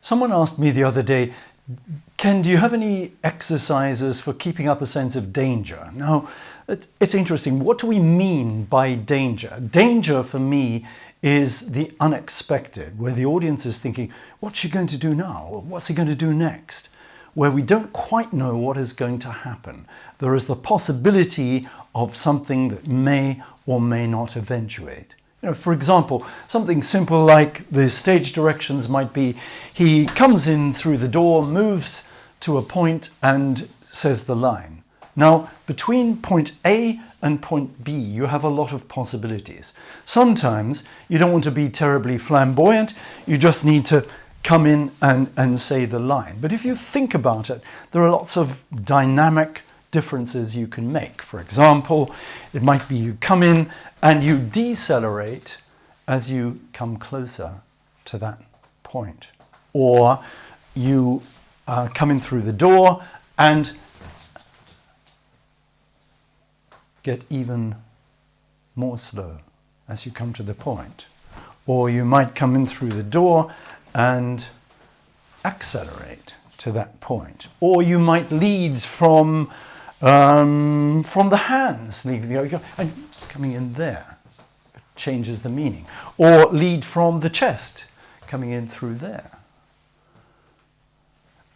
Someone asked me the other day, Ken, do you have any exercises for keeping up a sense of danger? Now, it's interesting. What do we mean by danger? Danger for me is the unexpected, where the audience is thinking, what's she going to do now? What's he going to do next? Where we don't quite know what is going to happen. There is the possibility of something that may or may not eventuate. For example, something simple like the stage directions might be, he comes in through the door, moves to a point and says the line. Now, between point A and point B, you have a lot of possibilities. Sometimes you don't want to be terribly flamboyant, you just need to come in and say the line. But if you think about it, there are lots of dynamic differences you can make. For example, it might be you come in and you decelerate as you come closer to that point. Or you come in through the door and get even more slow as you come to the point. Or you might come in through the door and accelerate to that point. Or you might lead from the hands, and coming in there changes the meaning. Or lead from the chest, coming in through there.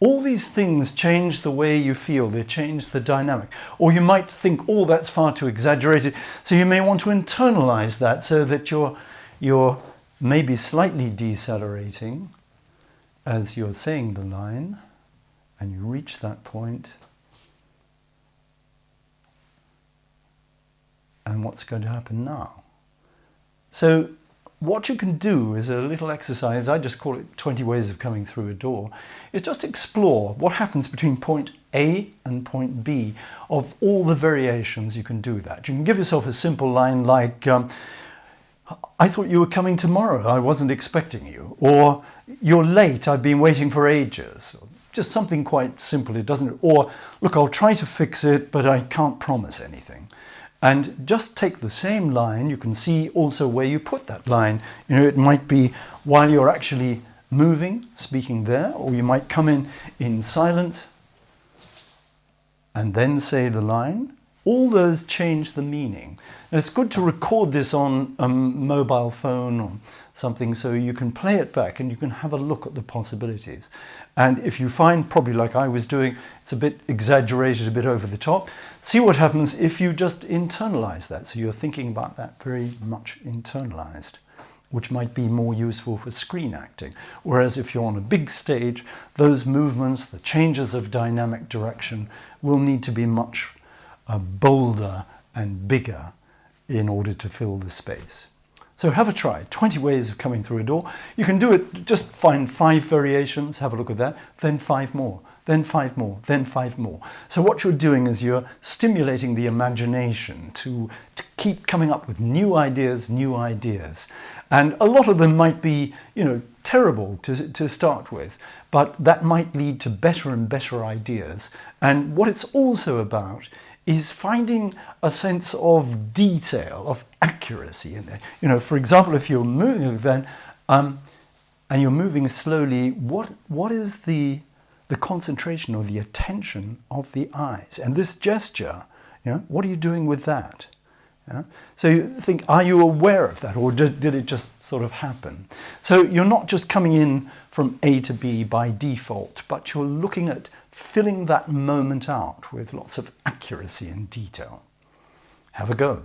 All these things change the way you feel, they change the dynamic. Or you might think, oh, that's far too exaggerated, so you may want to internalize that so that you're maybe slightly decelerating as you're saying the line, and you reach that point. And what's going to happen now? So what you can do is a little exercise, I just call it 20 ways of coming through a door, is just explore what happens between point A and point B of all the variations you can do that. You can give yourself a simple line like, I thought you were coming tomorrow, I wasn't expecting you. Or, you're late, I've been waiting for ages. Just something quite simple, it doesn't, or, look, I'll try to fix it, but I can't promise anything. And just take the same line, you can see also where you put that line. It might be while you're actually moving, speaking there, or you might come in silence and then say the line. All those change the meaning. And it's good to record this on a mobile phone or something so you can play it back and you can have a look at the possibilities. And if you find, probably like I was doing, it's a bit exaggerated, a bit over the top, see what happens if you just internalize that. So you're thinking about that very much internalized, which might be more useful for screen acting. Whereas if you're on a big stage, those movements, the changes of dynamic direction will need to be much bolder and bigger in order to fill the space. So have a try. 20 ways of coming through a door. You can do it, just find 5 variations, have a look at that, then 5 more, then 5 more, then 5 more. So what you're doing is you're stimulating the imagination to keep coming up with new ideas. And a lot of them might be, terrible to start with, but that might lead to better and better ideas. And what it's also about is finding a sense of detail, of accuracy in there. For example, if you're moving then, and you're moving slowly, what is the concentration or the attention of the eyes? And this gesture, what are you doing with that? So you think, are you aware of that, or did it just sort of happen? So you're not just coming in from A to B by default, but you're looking at filling that moment out with lots of accuracy and detail. Have a go.